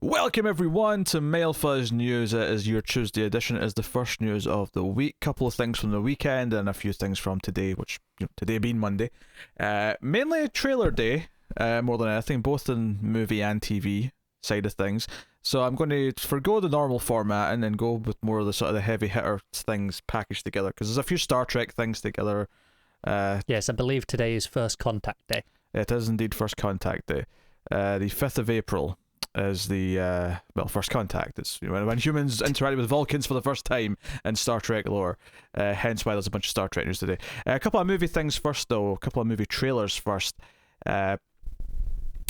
Welcome everyone to Mail Fuzz News. It is your Tuesday edition. It is the first news of the week. Couple of things from the weekend and a few things from today, which today being Monday. Mainly trailer day, more than anything, both in movie and TV side of things. So I'm going to forgo the normal format and then go with more of the sort of the heavy hitter things packaged together, because there's a few Star Trek things together. Yes, I believe today is First Contact Day. It is indeed First Contact Day. The 5th of April is the First Contact. It's when humans interacted with Vulcans for the first time in Star Trek lore. Hence why there's a bunch of Star Trek news today. A couple of movie things first, though. A couple of movie trailers first.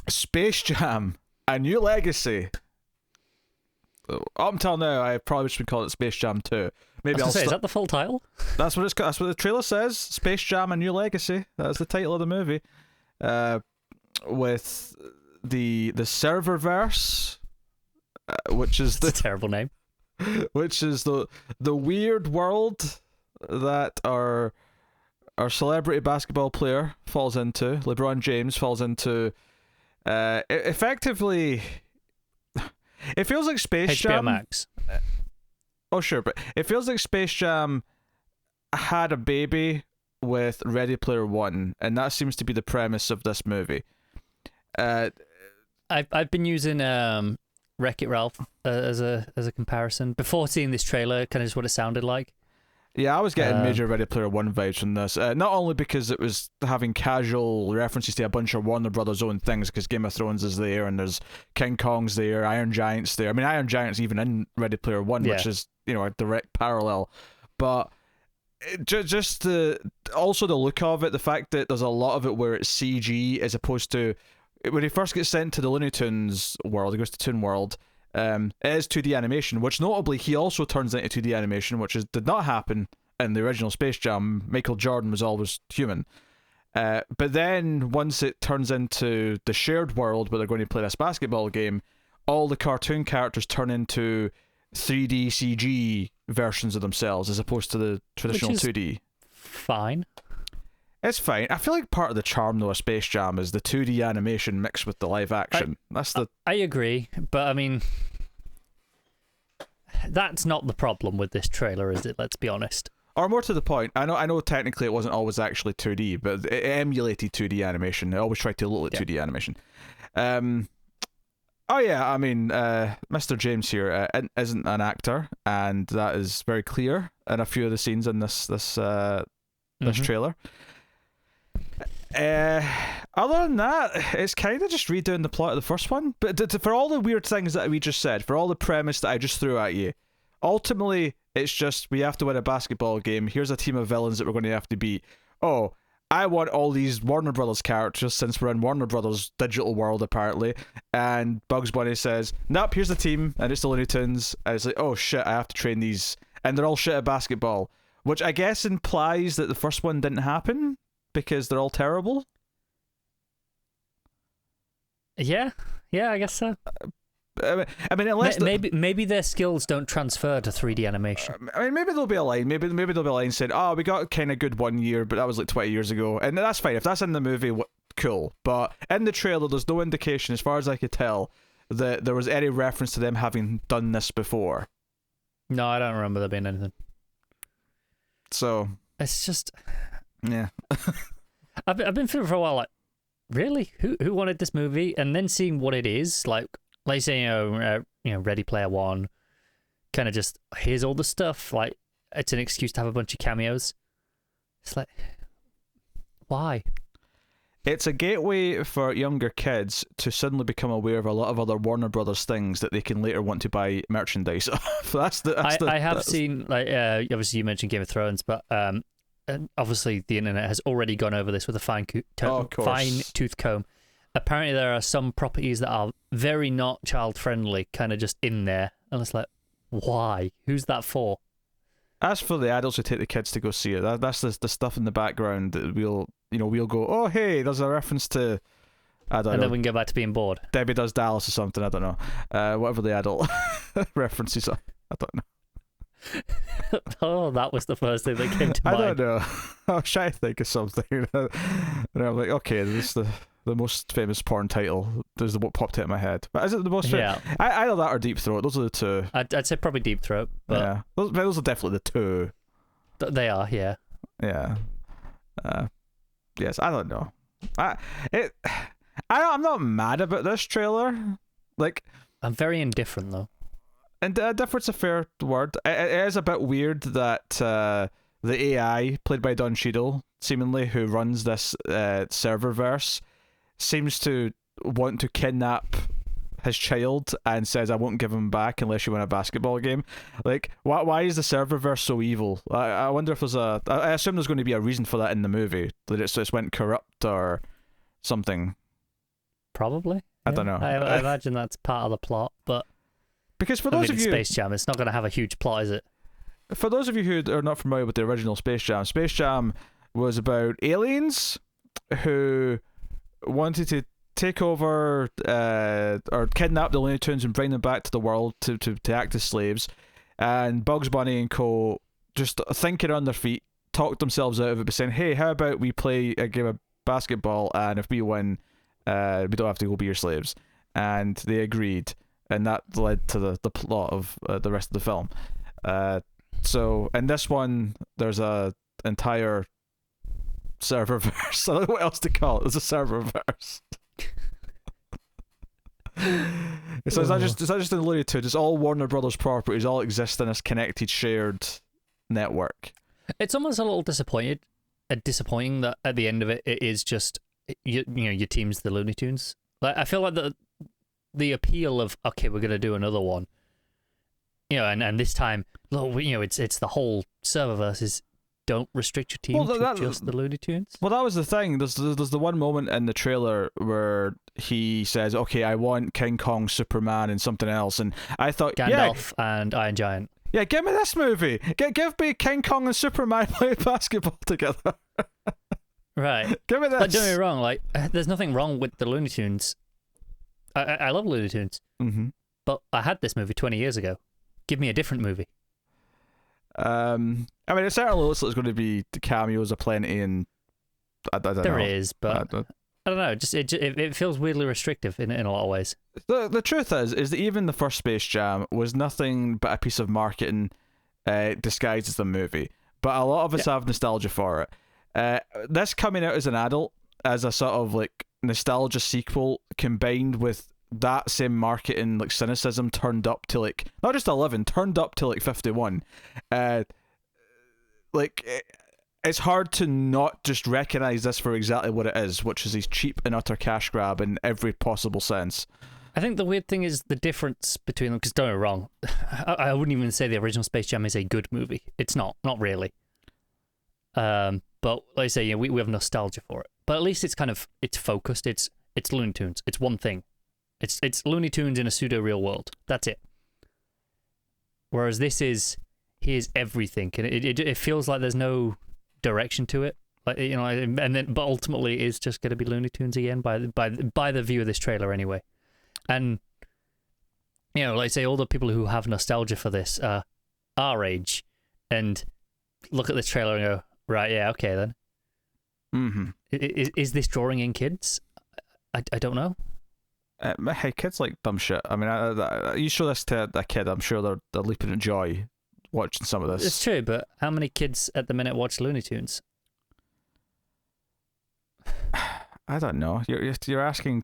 Space Jam: A New Legacy. Up until now, I probably should call it Space Jam 2. Maybe is that the full title? That's what the trailer says. Space Jam: A New Legacy. That's the title of the movie. With the Serververse, which is That's a terrible name. Which is the weird world that our celebrity basketball player falls into. LeBron James falls into. Effectively, it feels like Space HBO Jam. Max. Oh sure, but it feels like Space Jam had a baby with Ready Player One, and that seems to be the premise of this movie. I've been using Wreck-It Ralph as a comparison before seeing this trailer. Kind of just what it sounded like. Yeah, I was getting major Ready Player One vibes from this. Not only because it was having casual references to a bunch of Warner Brothers own things, because Game of Thrones is there, and there's King Kong's there, Iron Giant's there. I mean, Iron Giant's even in Ready Player One, which is a direct parallel. But just also the look of it, the fact that there's a lot of it where it's CG as opposed to when he first gets sent to the Looney Tunes world, he goes to Toon World. It is 2D animation, which notably he also turns into 2D animation, which did not happen in the original Space Jam. Michael Jordan was always human. But then once it turns into the shared world where they're going to play this basketball game, all the cartoon characters turn into 3D CG versions of themselves as opposed to the traditional 2D. Fine. It's fine. I feel like part of the charm, though, of Space Jam is the 2D animation mixed with the live action. I agree, but I mean, that's not the problem with this trailer, is it? Let's be honest. Or more to the point, I know technically it wasn't always actually 2D, but it emulated 2D animation. It always tried to look like 2D animation. Mr. James here isn't an actor, and that is very clear in a few of the scenes in this trailer. Other than that, it's kind of just redoing the plot of the first one. But for all the weird things that we just said, for all the premise that I just threw at you, ultimately it's just we have to win a basketball game. Here's a team of villains that we're going to have to beat. Oh, I want all these Warner Brothers characters since we're in Warner Brothers digital world apparently. And Bugs Bunny says, "Nope, here's the team," and it's the Looney Tunes. And it's like, oh shit, I have to train these, and they're all shit at basketball, which I guess implies that the first one didn't happen because they're all terrible. Yeah, I guess so. I mean, unless maybe their skills don't transfer to 3D animation. I mean, maybe there'll be a line. Maybe there'll be a line saying, "Oh, we got kind of good one year, but that was like 20 years ago," and that's fine if that's in the movie. Cool, but in the trailer, there's no indication, as far as I could tell, that there was any reference to them having done this before. No, I don't remember there being anything. So it's just, yeah. I've been feeling for a while like, really, who wanted this movie? And then seeing what it is, like saying, Ready Player One, kind of just here's all the stuff. Like it's an excuse to have a bunch of cameos. It's like, why? It's a gateway for younger kids to suddenly become aware of a lot of other Warner Brothers things that they can later want to buy merchandise of. I have seen, like, obviously you mentioned Game of Thrones, but obviously the internet has already gone over this with a fine-tooth comb. Apparently there are some properties that are very not child-friendly, kind of just in there, and it's like, why? Who's that for? As for the adults who take the kids to go see it, that's the stuff in the background that we'll go, oh hey, there's a reference to, I don't know. And then we can go back to being bored. Debbie Does Dallas or something, I don't know. Whatever the adult references are, I don't know. Oh, that was the first thing that came to mind. I don't know. I was trying to think of something. And I'm like, okay, this is the the most famous porn title. There's what popped out of my head. But is it the most Yeah. famous? Either that or Deep Throat. Those are the two. I'd say probably Deep Throat, but yeah, those are definitely the two. they are, yeah. Yeah. Yes, I don't know. I'm not mad about this trailer. Like, I'm very indifferent though. and indifferent's a fair word. It is a bit weird that the AI played by Don Cheadle, seemingly who runs this serververse, seems to want to kidnap his child and says, "I won't give him back unless you win a basketball game." Like, why is the serververse so evil? I wonder if there's I assume there's going to be a reason for that in the movie, that it's went corrupt or something. Probably. I don't know. I imagine that's part of the plot, but because for those of you, Space Jam, it's not going to have a huge plot, is it? For those of you who are not familiar with the original Space Jam was about aliens who wanted to take over or kidnap the Looney Tunes and bring them back to the world to act as slaves, and Bugs Bunny and co. just thinking on their feet talked themselves out of it by saying, "Hey, how about we play a game of basketball, and if we win, we don't have to go be your slaves." And they agreed, and that led to the plot of the rest of the film. So in this one, there's a entire serververse. I don't know what else to call it. There's a serververse. So it's not just in Looney Tunes. It's all Warner Brothers properties. All exist in this connected, shared network. It's almost a little disappointing that at the end of it, it is just you know your team's the Looney Tunes. Like, I feel like the appeal of, okay, we're gonna do another one, you know, and this time, you know, it's the whole serververse is, don't restrict your team to just the Looney Tunes. Well, that was the thing. There's the one moment in the trailer where he says, "Okay, I want King Kong, Superman, and something else," and I thought, Gandalf and Iron Giant. Yeah, give me this movie. Give me King Kong and Superman playing basketball together. Right. Give me this. But don't get me wrong, like, there's nothing wrong with the Looney Tunes. I love Looney Tunes. Mm-hmm. But I had this movie 20 years ago. Give me a different movie. I mean, it certainly looks like there's going to be cameos aplenty, and I don't know. There is, but I don't know. Just it feels weirdly restrictive in a lot of ways. The truth is that even the first Space Jam was nothing but a piece of marketing disguised as the movie. But a lot of us have nostalgia for it. This coming out as an adult, as a sort of like nostalgia sequel, combined with that same marketing like cynicism turned up to like not just 11, turned up to like 51. It's hard to not just recognize this for exactly what it is, which is a cheap and utter cash grab in every possible sense. I think the weird thing is the difference between them, because don't get me wrong, I wouldn't even say the original Space Jam is a good movie. It's not really. But like I say, you know, we have nostalgia for it. But at least it's focused. It's Looney Tunes. It's one thing. It's Looney Tunes in a pseudo real world. That's it. Whereas here's everything, and it feels like there's no direction to it. Like, you know, but ultimately it is just going to be Looney Tunes again by the view of this trailer anyway. And you know, like I say, all the people who have nostalgia for this are our age, and look at this trailer and go, right, yeah, okay then. Mm-hmm. Is this drawing in kids? I don't know. Hey, kids like dumb shit. I mean, you show this to a kid, I'm sure they're leaping in joy watching some of this. It's true, but how many kids at the minute watch Looney Tunes? I don't know. You're asking.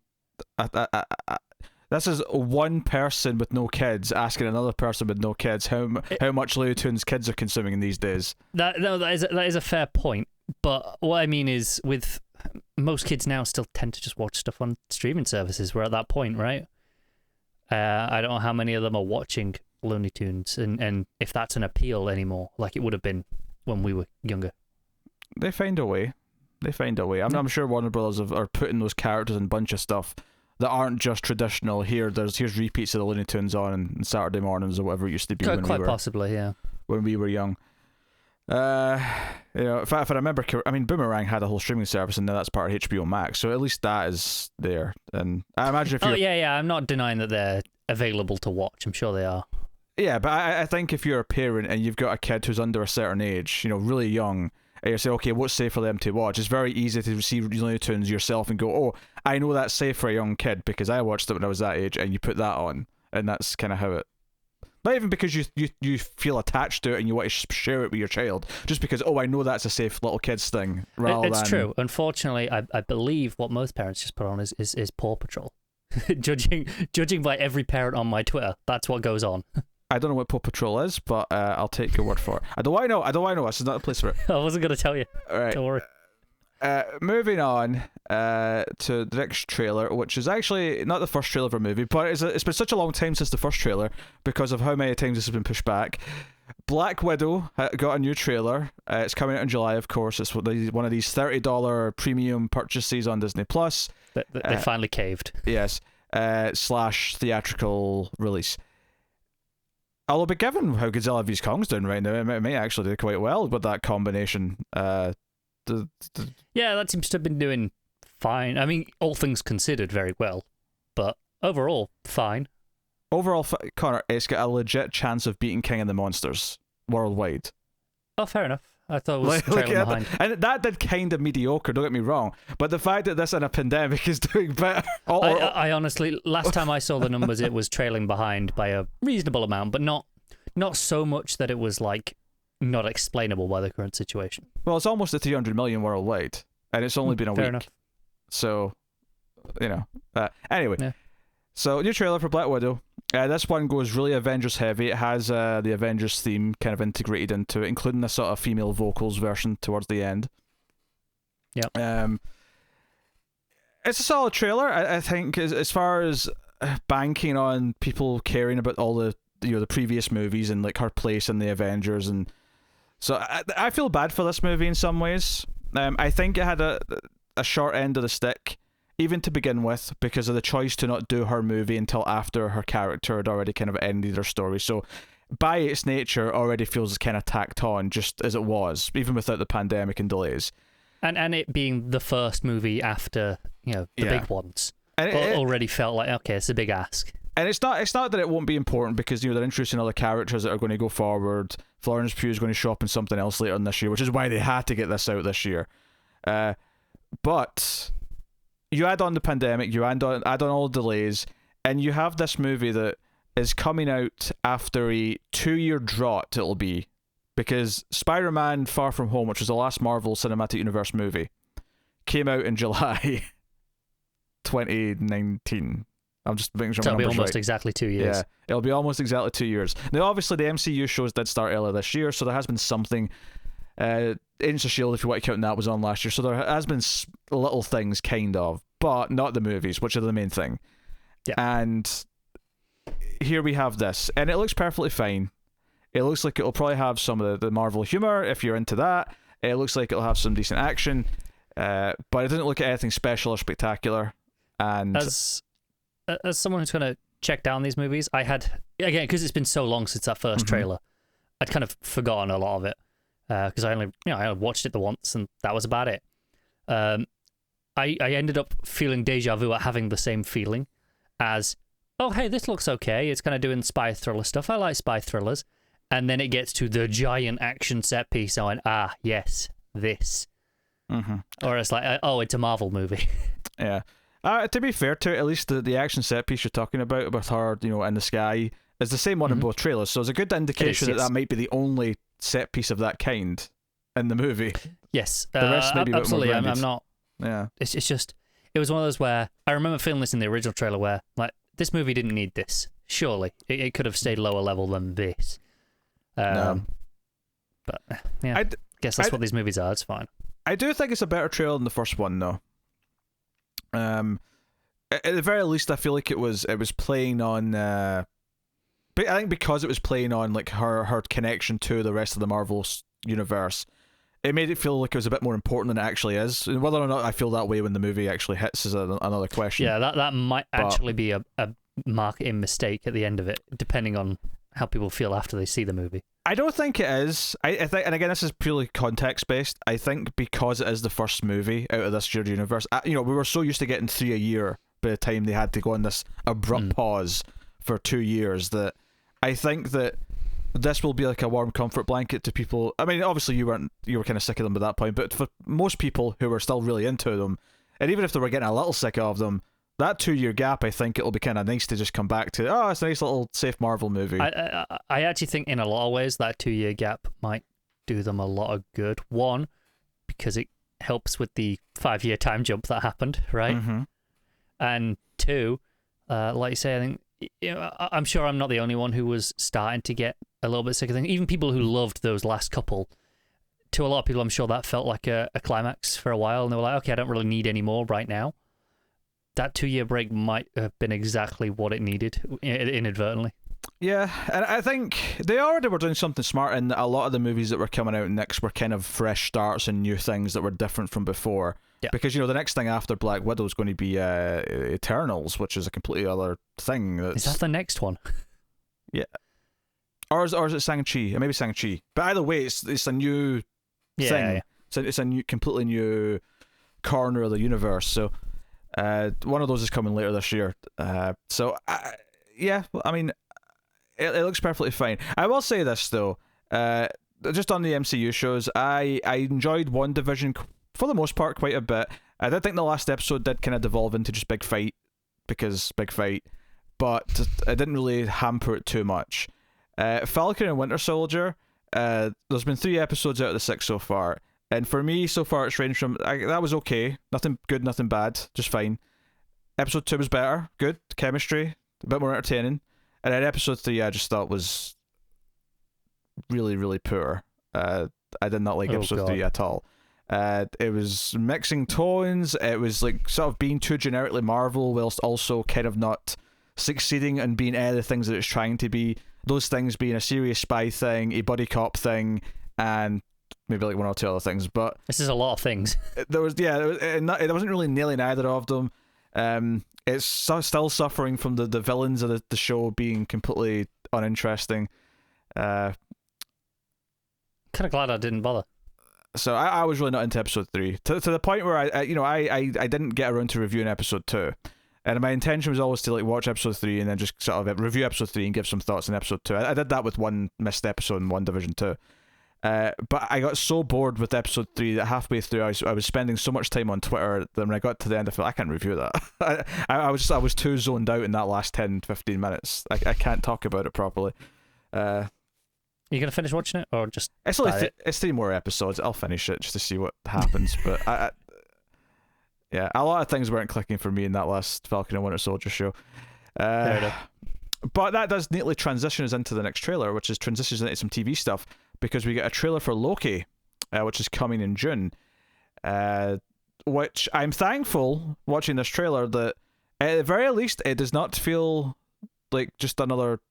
This is one person with no kids asking another person with no kids how much Looney Tunes kids are consuming in these days. That is a fair point, but what I mean is, with most kids now still tend to just watch stuff on streaming services. We're at that point, right? I don't know how many of them are watching Looney Tunes, and if that's an appeal anymore, like it would have been when we were younger. They find a way. I'm sure Warner Brothers are putting those characters in a bunch of stuff that aren't just traditional. Here's repeats of the Looney Tunes on Saturday mornings or whatever it used to be quite possibly, yeah. When we were young. You know, if I remember, I mean, Boomerang had a whole streaming service, and now that's part of HBO Max, so at least that is there. And I imagine if you I'm not denying that they're available to watch. I'm sure they are. Yeah, but I think if you're a parent and you've got a kid who's under a certain age, you know, really young, and you say, okay, what's safe for them to watch? It's very easy to see Looney Tunes yourself and go, oh, I know that's safe for a young kid because I watched it when I was that age, and you put that on, and that's kind of how it. Not even because you feel attached to it and you want to share it with your child, just because, oh, I know that's a safe little kids thing. It's true. Unfortunately, I believe what most parents just put on is Paw Patrol. judging by every parent on my Twitter, that's what goes on. I don't know what Paw Patrol is, but I'll take your word for it. I don't want to know. This is not the place for it. I wasn't going to tell you. All right. Don't worry. Moving on to the next trailer, which is actually not the first trailer of a movie, but it's been such a long time since the first trailer because of how many times this has been pushed back. Black Widow got a new trailer. It's coming out in July, of course. It's one of these $30 premium purchases on Disney Plus. They finally caved. Yes. / theatrical release. Although, but given how Godzilla vs Kong's doing right now, it may actually do quite well with that combination. Yeah, that seems to have been doing fine. I mean, all things considered, very well, but overall, fine. Overall, Connor, it's got a legit chance of beating King of the Monsters worldwide. Oh, fair enough. I thought it was trailing behind. And that did kind of mediocre, don't get me wrong, but the fact that this in a pandemic is doing better... I honestly, last time I saw the numbers, it was trailing behind by a reasonable amount, but not so much that it was, like, not explainable by the current situation. Well, it's almost at 300 million worldwide, and it's only been a week. Enough. So, you know. Anyway, yeah. So new trailer for Black Widow. This one goes really Avengers heavy. It has the Avengers theme kind of integrated into it, including a sort of female vocals version towards the end. Yeah. It's a solid trailer. I think as far as banking on people caring about all the the previous movies and like her place in the Avengers, and so I feel bad for this movie in some ways. I think it had a short end of the stick, even to begin with, because of the choice to not do her movie until after her character had already kind of ended her story. So by its nature, already feels kind of tacked on, just as it was, even without the pandemic and delays. And it being the first movie after, the big ones. And it already felt like, okay, it's a big ask. And it's not that it won't be important, because they're introducing other characters that are going to go forward. Florence Pugh is going to show up in something else later in this year, which is why they had to get this out this year. But you add on the pandemic, you add on all the delays, and you have this movie that is coming out after a 2-year drought. It'll be, because Spider-Man Far From Home, which was the last Marvel Cinematic Universe movie, came out in July 2019. I'm just making sure. So it'll be almost right. Exactly 2 years. Yeah, it'll be almost exactly 2 years. Now, obviously, the MCU shows did start earlier this year, so there has been something. Agents of S.H.I.E.L.D., if you want to count that, was on last year, so there has been little things, kind of, but not the movies, which are the main thing. Yeah. And here we have this, and it looks perfectly fine. It looks like it'll probably have some of the Marvel humor, if you're into that. It looks like it'll have some decent action, but it doesn't look at anything special or spectacular. And as someone who's going to check down these movies, I had, again, because it's been so long since that first trailer, I'd kind of forgotten a lot of it, because I only watched it the once, and that was about it. I ended up feeling deja vu at having the same feeling as, oh, hey, this looks okay. It's kind of doing spy thriller stuff. I like spy thrillers. And then it gets to the giant action set piece. I went, yes, this. Or it's like, oh, it's a Marvel movie. Yeah. To be fair to it, at least the action set piece you're talking about with her, in the sky, is the same one in both trailers. So it's a good indication that might be the only set piece of that kind in the movie. Yes. The rest maybe absolutely. I'm not. Yeah. It's just, it was one of those where I remember feeling this in the original trailer where, like, this movie didn't need this. Surely. It could have stayed lower level than this. No. But, yeah. I guess that's what these movies are. It's fine. I do think it's a better trailer than the first one, though. At the very least, I feel like it was playing on. But I think because it was playing on like her connection to the rest of the Marvel universe, it made it feel like it was a bit more important than it actually is. And whether or not I feel that way when the movie actually hits is another question. Yeah, that might actually be a marketing mistake at the end of it, depending on how people feel after they see the movie. I don't think it is. I think, and again, this is purely context based. I think because it is the first movie out of this shared universe, we were so used to getting 3 a year by the time they had to go on this abrupt pause for 2 years that I think that this will be like a warm comfort blanket to people. I mean, obviously you were kind of sick of them at that point, but for most people who were still really into them, and even if they were getting a little sick of them, that 2-year gap, I think it'll be kind of nice to just come back to. Oh, it's a nice little safe Marvel movie. I actually think in a lot of ways that 2-year gap might do them a lot of good. One, because it helps with the 5-year time jump that happened, right? Mm-hmm. And two, like you say, I think, you know, I'm sure I'm not the only one who was starting to get a little bit sick of things. Even people who loved those last couple, to a lot of people, I'm sure that felt like a climax for a while, and they were like, okay, I don't really need any more right now. That 2-year break might have been exactly what it needed, inadvertently. Yeah, and I think they already were doing something smart in that a lot of the movies that were coming out next were kind of fresh starts and new things that were different from before. Yeah. Because, you know, the next thing after Black Widow is going to be Eternals, which is a completely other thing. Is that the next one? Yeah. Or is it Shang-Chi? Maybe Shang-Chi. But either way, it's a new thing. Yeah. It's a new, completely new corner of the universe. So one of those is coming later this year. Yeah, I mean, it looks perfectly fine. I will say this, though. Just on the MCU shows, I enjoyed WandaVision for the most part quite a bit. I did think the last episode did kind of devolve into just big fight, because big fight, but it didn't really hamper it too much. Falcon and Winter Soldier, there's been 3 episodes out of the 6 so far, and for me, so far it's ranged from, that was okay, nothing good, nothing bad, just fine. Episode 2 was better, good, chemistry, a bit more entertaining, and then episode 3 I just thought was really, really poor. I did not like episode 3 at all. It was mixing tones, it was like sort of being too generically Marvel whilst also kind of not succeeding and being any of the things that it's trying to be. Those things being a serious spy thing, a buddy cop thing, and maybe like 1 or 2 other things. But this is a lot of things. It wasn't really nailing either of them. It's still suffering from the villains of the show being completely uninteresting. Kind of glad I didn't bother. So I was really not into episode 3 to the point where I didn't get around to reviewing episode 2, and my intention was always to like watch episode 3 and then just sort of review episode 3 and give some thoughts on episode 2. I did that with one missed episode in WandaVision 2, but I got so bored with episode 3 that halfway through I was spending so much time on Twitter that when I got to the end I felt I can't review that. I was too zoned out in that last 10-15 minutes. I can't talk about it properly. Are you going to finish watching it, or just... It's only it's 3 more episodes. I'll finish it just to see what happens. But yeah, a lot of things weren't clicking for me in that last Falcon and Winter Soldier show. Fair enough. But that does neatly transition us into the next trailer, which is transitions into some TV stuff, because we get a trailer for Loki, which is coming in June. Which I'm thankful, watching this trailer, that at the very least it does not feel like just another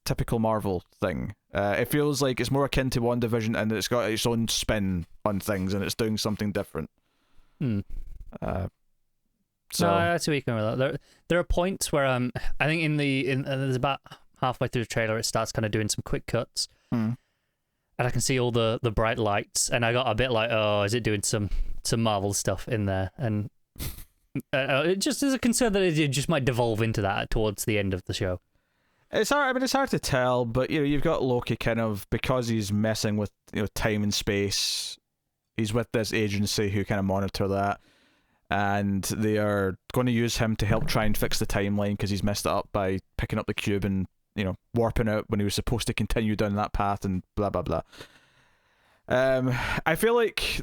typical Marvel thing. It feels like it's more akin to WandaVision, and it's got its own spin on things, and it's doing something different. So No, I see where you're going with that. There are points where I think there's about halfway through the trailer it starts kind of doing some quick cuts, and I can see all the bright lights, and I got a bit like, oh, is it doing some Marvel stuff in there? And it just is a concern that it just might devolve into that towards the end of the show. it's hard. I mean, it's hard to tell, but you've got Loki kind of, because he's messing with time and space. He's with this agency who kind of monitor that, and they are going to use him to help try and fix the timeline because he's messed it up by picking up the cube and warping out when he was supposed to continue down that path and blah blah blah. I feel like,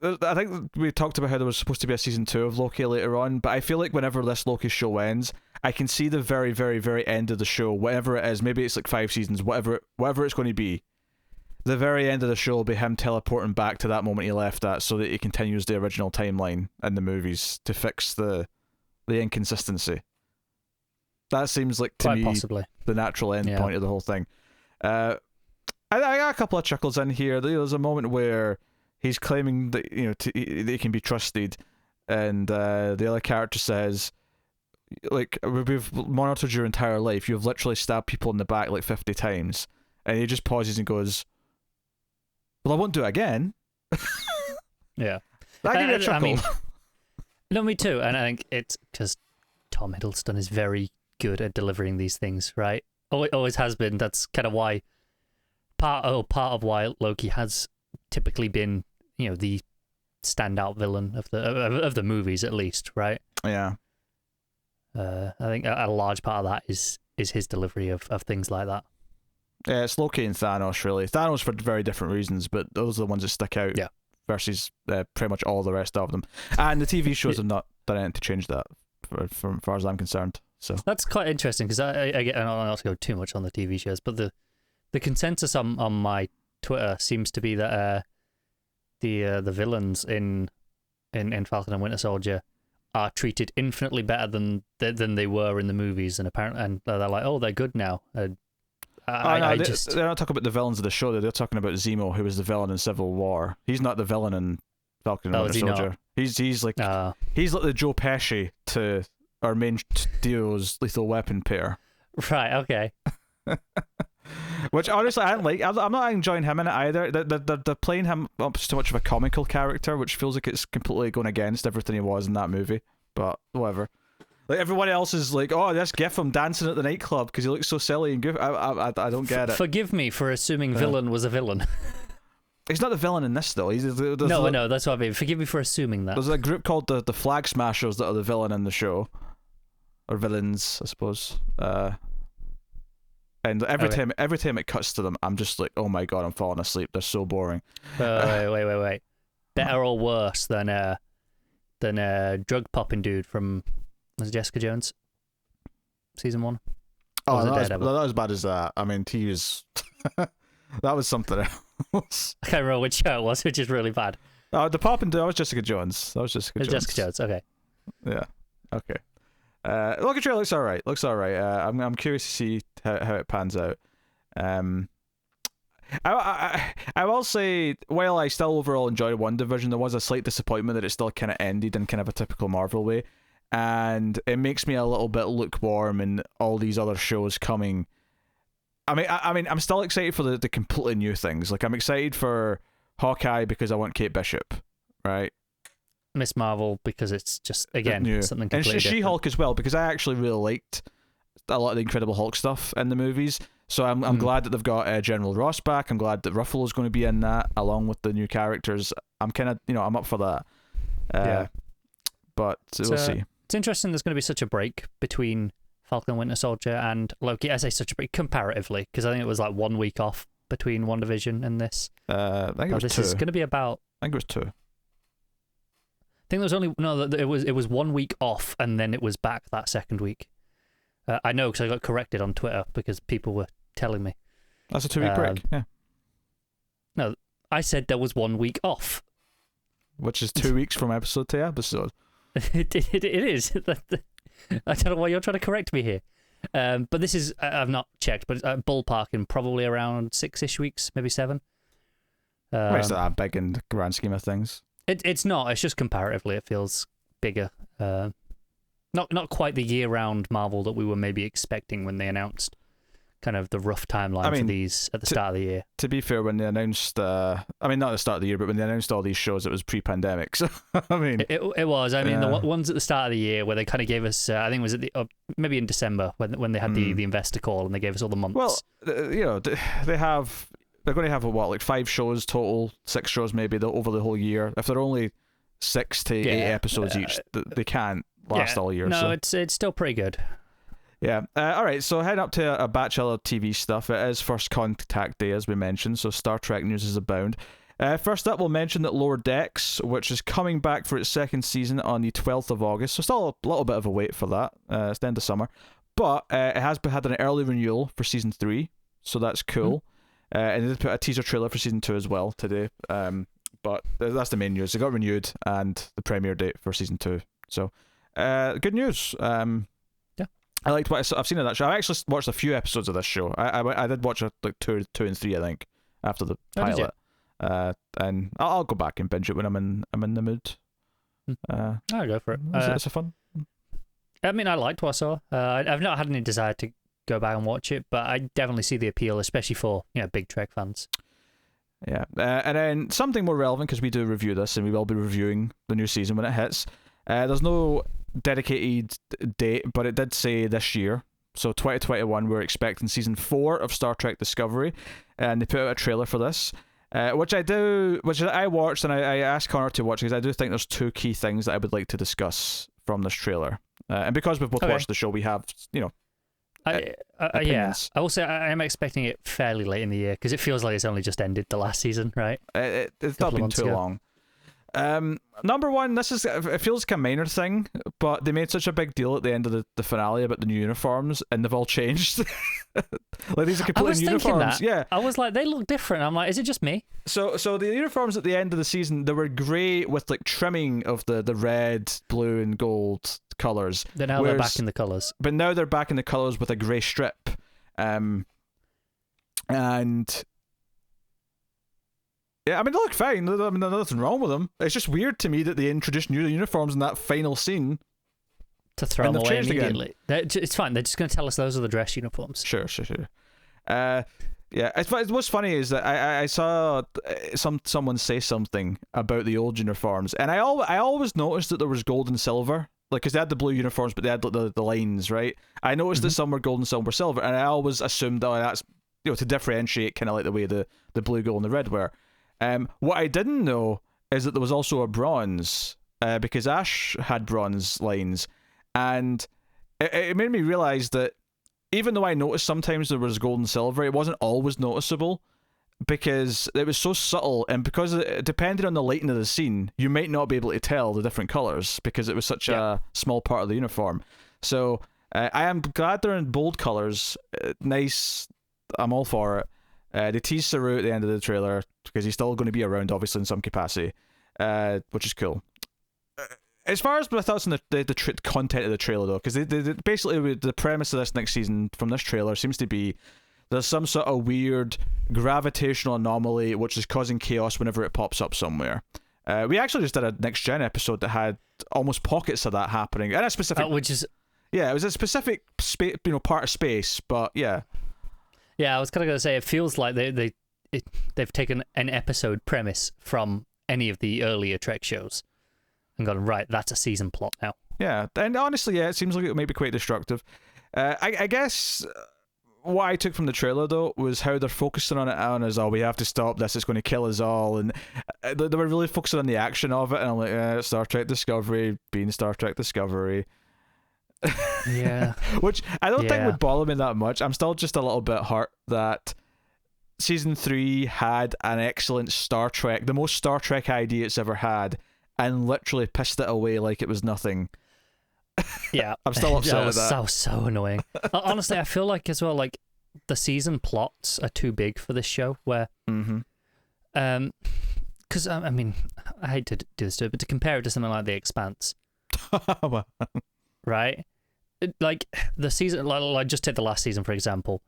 I think we talked about how there was supposed to be a season 2 of Loki later on, but I feel like whenever this Loki show ends, I can see the very, very, very end of the show, whatever it is. Maybe it's like 5 seasons, whatever it's going to be. The very end of the show will be him teleporting back to that moment he left at, so that he continues the original timeline in the movies to fix the inconsistency. That seems like, to me, possibly the natural end point of the whole thing. I got a couple of chuckles in here. There's a moment where he's claiming that that he can be trusted, and the other character says, like, we've monitored your entire life. You've literally stabbed people in the back like 50 times. And he just pauses and goes, well, I won't do it again. Yeah. That gave me a chuckle. No, me too. And I think it's because Tom Hiddleston is very good at delivering these things, right? Always has been. That's kind of why part of why Loki has typically been, the standout villain of the movies, at least, right? Yeah. I think a large part of that is his delivery of things like that. Yeah, it's Loki and Thanos, really. Thanos for very different reasons, but those are the ones that stick out. Yeah. Versus pretty much all the rest of them. And the TV shows have not done anything to change that, from far as I'm concerned. So that's quite interesting, because I don't want to go too much on the TV shows, but the consensus on my Twitter seems to be that the villains in Falcon and Winter Soldier are treated infinitely better than they were in the movies, and apparently, and they're like, oh, they're good now. They're not talking about the villains of the show. They're talking about Zemo, who was the villain in Civil War. He's not the villain in Falcon and Winter Soldier. He's like he's like the Joe Pesci to our main duo's Lethal Weapon pair. Right. Okay. Which honestly I don't like. I'm not enjoying him in it either. They're playing him up as too much of a comical character, which feels like it's completely going against everything he was in that movie. But whatever. Like everyone else is like, oh, this gif of him dancing at the nightclub because he looks so silly and goofy. I don't get it. Forgive me for assuming villain was a villain. He's not the villain in this though. No, I know, that's what I mean. Forgive me for assuming that. There's a group called the Flag Smashers that are the villain in the show, or villains, I suppose. And every time it cuts to them, I'm just like, oh my god, I'm falling asleep. They're so boring. Wait. Better or worse than drug popping dude from, was it Jessica Jones? Season 1? Oh, not as bad as that. I mean, he was... that was something else. I can't remember which show it was, which is really bad. Oh, the popping dude, that was Jessica Jones. Jessica Jones, okay. Yeah, okay. Loki trailer looks alright. I'm curious to see how it pans out. I will say, while I still overall enjoyed WandaVision, there was a slight disappointment that it still kind of ended in kind of a typical Marvel way, and it makes me a little bit lukewarm in all these other shows coming. I mean, I'm still excited for the completely new things. Like, I'm excited for Hawkeye because I want Kate Bishop, right? Miss Marvel because it's just, again, something completely different. And She-Hulk as well, because I actually really liked a lot of the Incredible Hulk stuff in the movies. So I'm glad that they've got General Ross back. I'm glad that Ruffalo's going to be in that along with the new characters. I'm kind of, I'm up for that. Yeah. But we'll see. It's interesting there's going to be such a break between Falcon and Winter Soldier and Loki. I say such a break comparatively, because I think it was like 1 week off between WandaVision and this. I think it was 2. This is going to be about... I think it was 2. I think there was only... No, it was 1 week off, and then it was back that second week. I know, because I got corrected on Twitter because people were telling me. That's a 2-week break, yeah. No, I said there was 1 week off. Which is 2 weeks from episode to episode. It is. I don't know why you're trying to correct me here. But this is, I've not checked, but ballparking probably around 6-ish weeks, maybe 7. It's not that big in the grand scheme of things. It's not. It's just comparatively, it feels bigger. Not quite the year-round Marvel that we were maybe expecting when they announced kind of the rough timeline for these at the start of the year. To be fair, when they announced, not at the start of the year, but when they announced all these shows, it was pre-pandemic. So I mean, it was. I mean, the ones at the start of the year where they kind of gave us, I think it was at maybe in December when they had the investor call and they gave us all the months. Well, they're going to have like 5 shows total, 6 shows maybe over the whole year. If they're only 6 to 8 episodes each, they can't last all year. No, so. it's still pretty good. Yeah. All right. So heading up to a batch of TV stuff. It is First Contact Day, as we mentioned. So Star Trek news is abound. First up, we'll mention that Lower Decks, which is coming back for its second season on the 12th of August. So still a little bit of a wait for that. It's the end of summer, but it has had an early renewal for season 3, so that's cool. And they did put a teaser trailer for season 2 as well today. But that's the main news. It got renewed and the premiere date for season 2. So good news. I liked what I've seen of that show. I actually watched a few episodes of this show. I did watch like 2 and 3, I think, after the pilot. And I'll go back and binge it when I'm in the mood. I'll go for it. It's a fun. I mean, I liked what I saw. I've not had any desire to go back and watch it, but I definitely see the appeal, especially for big Trek fans. Yeah, and then something more relevant, because we do review this, and we will be reviewing the new season when it hits. There's no dedicated date, but it did say this year, So 2021, we're expecting season 4 of Star Trek Discovery, and they put out a trailer for this, which I watched, and I asked Connor to watch because I do think there's 2 key things that I would like to discuss from this trailer. And because we've both watched the show, we have, yeah. I will say I am expecting it fairly late in the year because it feels like it's only just ended the last season, right? It's not been too long. Number one, it feels like a minor thing, but they made such a big deal at the end of the finale about the new uniforms, and they've all changed. Like, these are completely new uniforms. Yeah, I was like, they look different. I'm like, is it just me? So the uniforms at the end of the season, they were grey with like trimming of the red, blue, and gold colors. They're back in the colors. But now they're back in the colors with a grey strip, and yeah, I mean, they look fine. I mean, there's nothing wrong with them. It's just weird to me that they introduced new uniforms in that final scene. To throw them away immediately. It's fine. They're just going to tell us those are the dress uniforms. Sure. Yeah, what's funny is that I saw someone say something about the old uniforms, and I always noticed that there was gold and silver, like, because they had the blue uniforms, but they had the lines, right? I noticed that some were gold and some were silver, and I always assumed that that's to differentiate, kind of like the way the blue, gold, and the red were. What I didn't know is that there was also a bronze, because Ash had bronze lines, and it made me realize that even though I noticed sometimes there was gold and silver, it wasn't always noticeable because it was so subtle, and because depending on the lighting of the scene, you might not be able to tell the different colors because it was such a small part of the uniform. So I am glad they're in bold colors. Nice, I'm all for it. They tease Saru at the end of the trailer because he's still going to be around, obviously, in some capacity, which is cool. As far as my thoughts on the content of the trailer, though, because they basically, the premise of this next season from this trailer seems to be there's some sort of weird gravitational anomaly which is causing chaos whenever it pops up somewhere. We actually just did a Next Gen episode that had almost pockets of that happening, and a specific, which is it was a specific part of space, but yeah. Yeah, I was kind of going to say, it feels like they've taken an episode premise from any of the earlier Trek shows and gone, right, that's a season plot now. Yeah, and honestly, it seems like it may be quite destructive. I guess what I took from the trailer, though, was how they're focusing on it as, we have to stop this, it's going to kill us all, and they were really focusing on the action of it, and I'm like, Star Trek Discovery being Star Trek Discovery. Yeah. Which I don't think would bother me that much. I'm still just a little bit hurt that season 3 had an excellent Star Trek, the most Star Trek idea it's ever had, and literally pissed it away like it was nothing. Yeah. I'm still upset with that. That was so annoying. Honestly, I feel like as well, like, the season plots are too big for this show, where because I mean, I hate to do this to it, but to compare it to something like The Expanse, right? Like, the season, like just take the last season for example.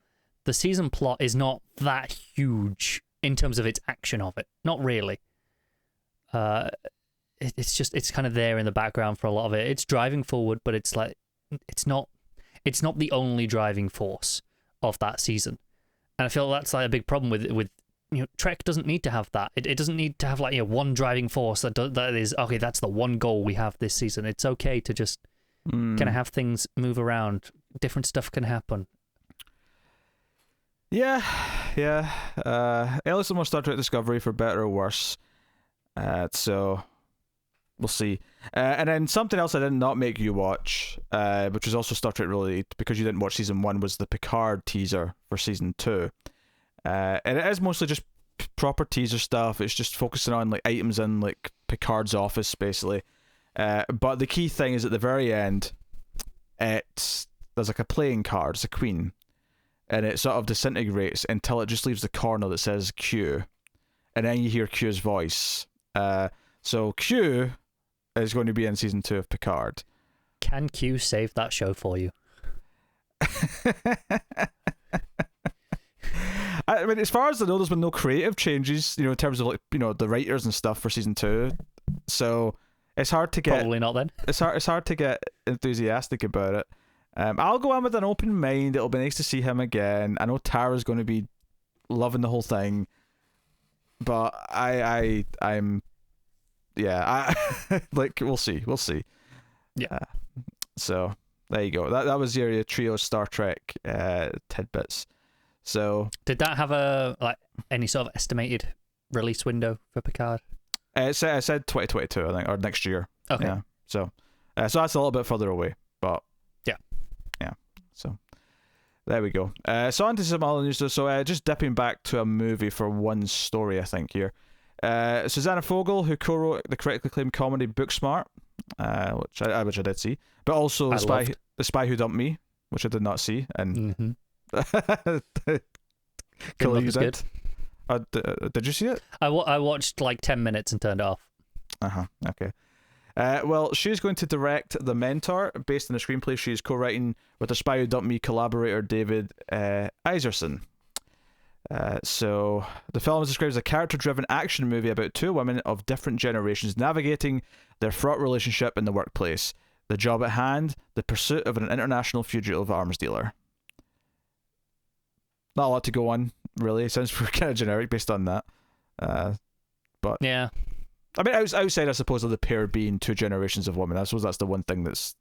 The season plot is not that huge in terms of its action of it. Not really. It's kind of there in the background for a lot of it. It's driving forward, but it's like it's not the only driving force of that season. And I feel that's like a big problem with Trek doesn't need to have that. It doesn't need to have like one driving force that is okay. That's the one goal we have this season. It's okay to just kind of have things move around. Different stuff can happen. Yeah. At least more Star Trek Discovery, for better or worse. So we'll see. And then something else I did not make you watch, which was also Star Trek related because you didn't watch season 1, was the Picard teaser for season 2. And it is mostly just proper teaser stuff. It's just focusing on like items in like Picard's office, basically. But the key thing is at the very end, there's like a playing card, it's a queen, and it sort of disintegrates until it just leaves the corner that says Q, and then you hear Q's voice. So Q is going to be in season 2 of Picard. Can Q save that show for you? I mean, as far as I know, there's been no creative changes, in terms of like, the writers and stuff for season 2. So it's hard to get. Probably not then. It's hard to get enthusiastic about it. I'll go in with an open mind. It'll be nice to see him again. I know Tara's going to be loving the whole thing, but I'm like we'll see. Yeah. So there you go. That was your trio Star Trek tidbits. So did that have any sort of estimated release window for Picard? It said 2022, I think, or next year. Okay. Yeah. So that's a little bit further away, but yeah. So there we go. So on to some other news. So just dipping back to a movie for one story, I think here. Susanna Fogel, who co-wrote the critically acclaimed comedy Booksmart, which I did see, but also The Spy Who Dumped Me, which I did not see, and Cool, you did. Did you see it? I watched like 10 minutes and turned it off. Okay. Well, she's going to direct The Mentor, based on the screenplay she's co-writing with The Spy Who Dumped Me collaborator David Iserson. So the film is described as a character-driven action movie about two women of different generations navigating their fraught relationship in the workplace, the job at hand, the pursuit of an international fugitive arms dealer. Not a lot to go on, really. It sounds kind of generic based on that. But yeah, I mean, outside, I suppose, of the pair being two generations of women, I suppose that's the one thing that's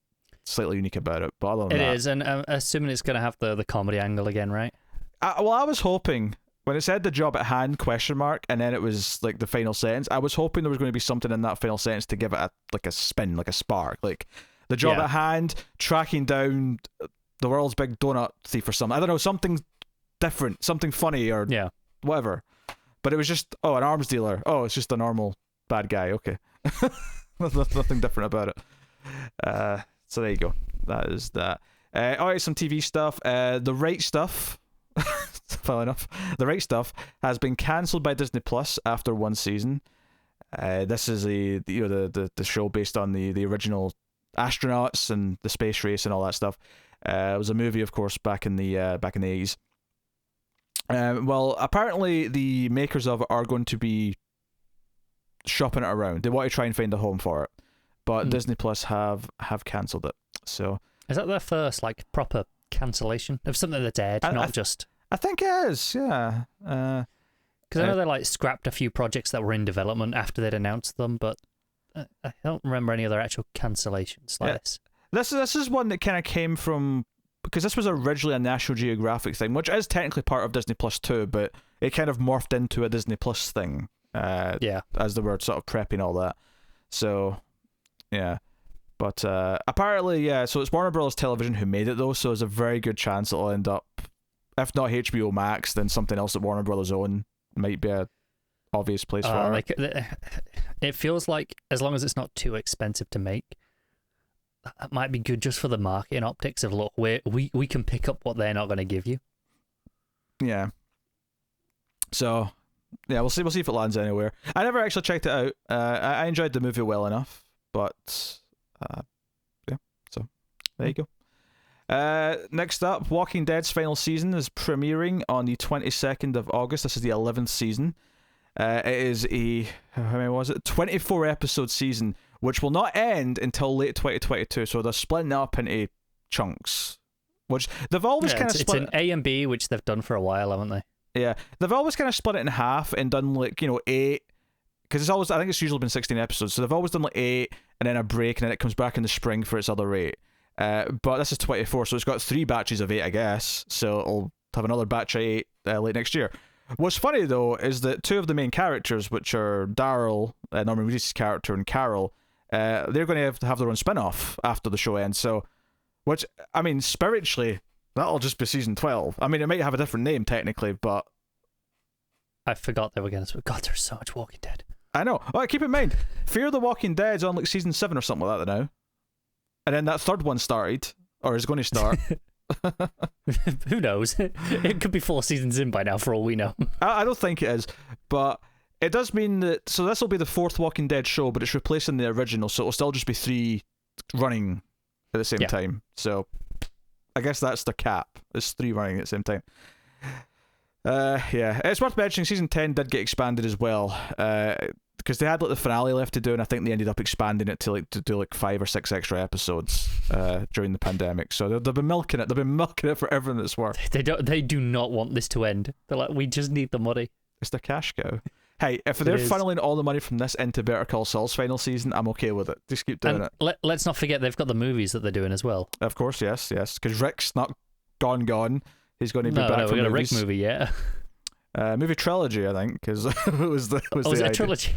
slightly unique about it. But other than that, it is, and I'm assuming it's going to have the comedy angle again, right? I was hoping when it said the job at hand ? And then it was like the final sentence. I was hoping there was going to be something in that final sentence to give it a spin, like a spark, like the job at hand, tracking down the world's big donut thief or something. I don't know, something different, something funny or whatever. But it was just an arms dealer. Oh, it's just a normal bad guy. Okay, there's nothing different about it. So there you go. That is that. All right, some TV stuff. The Right Stuff. Funnily enough, The Right Stuff has been cancelled by Disney Plus after one season. This is the show based on the original astronauts and the space race and all that stuff. It was a movie, of course, back in the 80s. Well, apparently the makers of it are going to be shopping it around. They want to try and find a home for it, but Disney Plus have cancelled it. So is that their first proper cancellation of something that's aired, not just? I think it is, yeah. Because I know they scrapped a few projects that were in development after they'd announced them, but I don't remember any other actual cancellations like this. This is one that kind of came from, because this was originally a National Geographic thing, which is technically part of Disney Plus too, but it kind of morphed into a Disney Plus thing. As they were sort of prepping all that. So, yeah. But apparently, so it's Warner Bros. Television who made it though, so there's a very good chance it'll end up, if not HBO Max, then something else that Warner Bros. Own might be a obvious place for it. It feels like as long as it's not too expensive to make, that might be good just for the marketing optics of look, we can pick up what they're not going to give you. Yeah. So, yeah, we'll see if it lands anywhere. I never actually checked it out. I enjoyed the movie well enough, but so there you go. Next up, Walking Dead's final season is premiering on the 22nd of August. This is the 11th season. It is how many was it? 24 episode season, which will not end until late 2022. So they're splitting it up into chunks, which they've always kind of split. It's an A and B, which they've done for a while, haven't they? Yeah, they've always kind of split it in half and done 8, because I think it's usually been 16 episodes. So they've always done 8 and then a break, and then it comes back in the spring for its other 8. But this is 24, so it's got 3 batches of 8, I guess. So it'll have another batch of 8 late next year. What's funny though is that 2 of the main characters, which are Daryl, Norman Reedus' character, and Carol, they're going to have their own spin-off after the show ends. So, which, I mean, spiritually, that'll just be season 12. I mean, it might have a different name technically, but I forgot they were going to. God, there's so much Walking Dead. I know. Well, keep in mind, Fear the Walking Dead's on season 7 or something like that now, and then that third one started, or is going to start. Who knows? It could be 4 seasons in by now, for all we know. I don't think it is, but it does mean that. So this will be the 4th Walking Dead show, but it's replacing the original, so it'll still just be 3 running at the same time. So I guess that's the cap. It's 3 running at the same time. It's worth mentioning season 10 did get expanded as well, because they had the finale left to do, and I think they ended up expanding it to do 5 or 6 extra episodes during the pandemic. So they've been milking it. They've been milking it for everything it's worth. They do not want this to end. They're like, we just need the money. It's the cash cow. Hey, if they're funneling all the money from this into Better Call Saul's final season, I'm okay with it. Just keep doing it. Let's not forget they've got the movies that they're doing as well. Of course, yes. Because Rick's not gone. He's going to be back for we got movies. a Rick movie, yeah. Movie trilogy, I think, because it was the it a trilogy?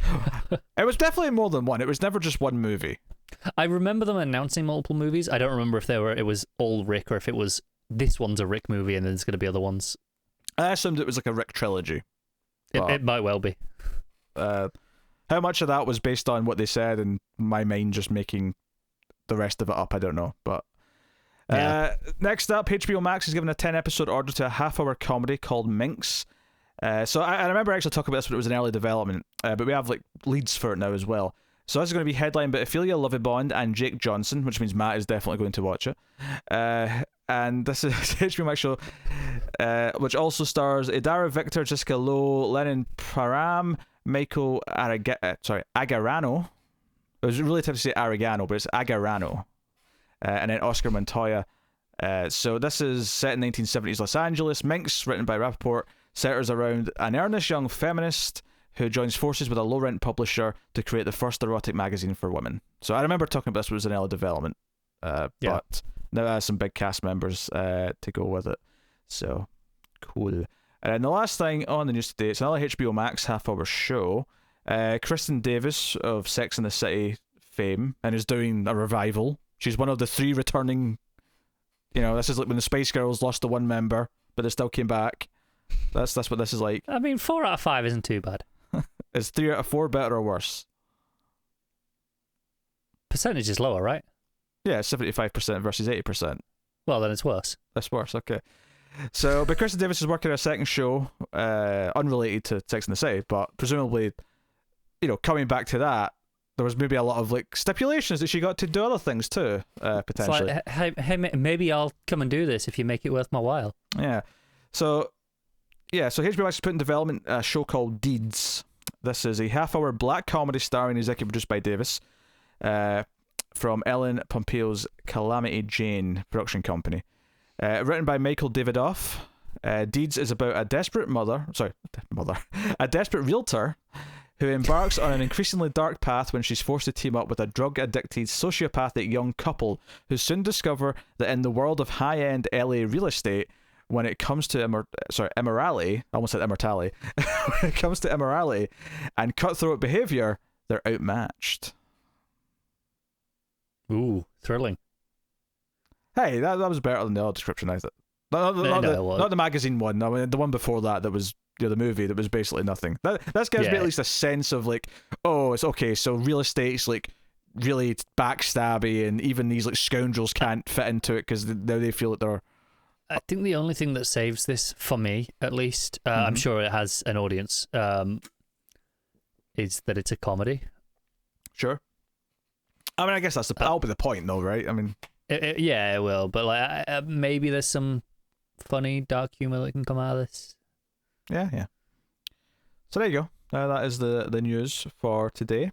It was definitely more than one. It was never just one movie. I remember them announcing multiple movies. I don't remember if it was all Rick or if it was this one's a Rick movie and then there's going to be other ones. I assumed it was like a Rick trilogy. It might well be. How much of that was based on what they said and my mind just making the rest of it up, I don't know. But next up, HBO Max has given a 10-episode order to a half-hour comedy called Minx. So I remember actually talking about this when it was in early development, but we have like leads for it now as well. So this is going to be headlined by Ophelia Lovibond and Jake Johnson, which means Matt is definitely going to watch it. And this is HBO Max show, which also stars Idara Victor, Jessica Lowe, Lennon Param, Michael Agarano. It was really tough to say Aragano, but it's Agarano. And then Oscar Montoya. So this is set in 1970s Los Angeles. Minx, written by Rappaport, centers around an earnest young feminist who joins forces with a low-rent publisher to create the first erotic magazine for women. So I remember talking about this when it was in early development, but now it has some big cast members to go with it. So, cool. And the last thing on the news today, it's another HBO Max half-hour show. Kristen Davis of Sex and the City fame and is doing a revival. She's one of the 3 returning... this is like when the Spice Girls lost the 1 member, but they still came back. That's what this is like. I mean, 4 out of 5 isn't too bad. Is 3 out of 4 better or worse? Percentage is lower, right? Yeah, 75% versus 80%. Well, then it's worse. That's worse, okay. So, but Kristen Davis is working on a second show, unrelated to Sex and the City, but presumably, coming back to that, there was maybe a lot of like stipulations that she got to do other things too, potentially. It's like, hey, maybe I'll come and do this if you make it worth my while. Yeah. So HBO Max has put in development a show called Deeds. This is a half-hour black comedy starring executive produced by Davis, from Ellen Pompeo's Calamity Jane production company. Written by Michael Davidoff. Deeds is about a desperate a desperate realtor who embarks on an increasingly dark path when she's forced to team up with a drug-addicted, sociopathic young couple who soon discover that in the world of high-end LA real estate, when it comes to immorality, I almost said immortality, when it comes to immorality and cutthroat behavior, they're outmatched. Ooh, thrilling. Hey, that was better than the other description, I thought. Not the magazine one. I mean, the one before that was the movie that was basically nothing. That gives me at least a sense of like, oh, it's okay. So real estate's like really backstabby, and even these like scoundrels can't fit into it because now they feel that they're. I think the only thing that saves this for me, at least, I'm sure it has an audience, is that it's a comedy. Sure. I mean, I guess that'll be the point, though, right? I mean, it will, but like maybe there's some funny dark humor that can come out of this. Yeah. So there you go. That is the news for today.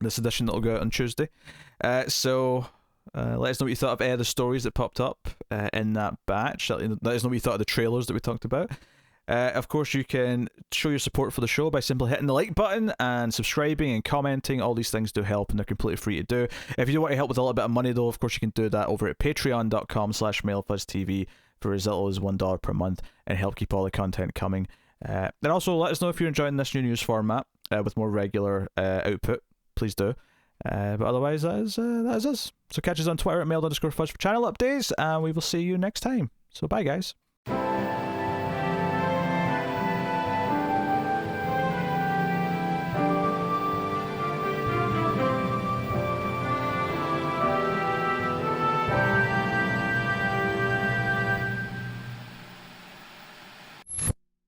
This edition that'll go out on Tuesday. So let us know what you thought of the stories that popped up in that batch. Let us know what you thought of the trailers that we talked about. Of course, you can show your support for the show by simply hitting the like button and subscribing and commenting. All these things do help, and they're completely free to do. If you do want to help with a little bit of money, though, of course, you can do that over at patreon.com/MailFuzzTV for as little as $1 per month and help keep all the content coming. And also, let us know if you're enjoying this new news format with more regular output. Please do. But otherwise, that is us. So catch us on Twitter at mail_fuzz for channel updates, and we will see you next time. So bye, guys.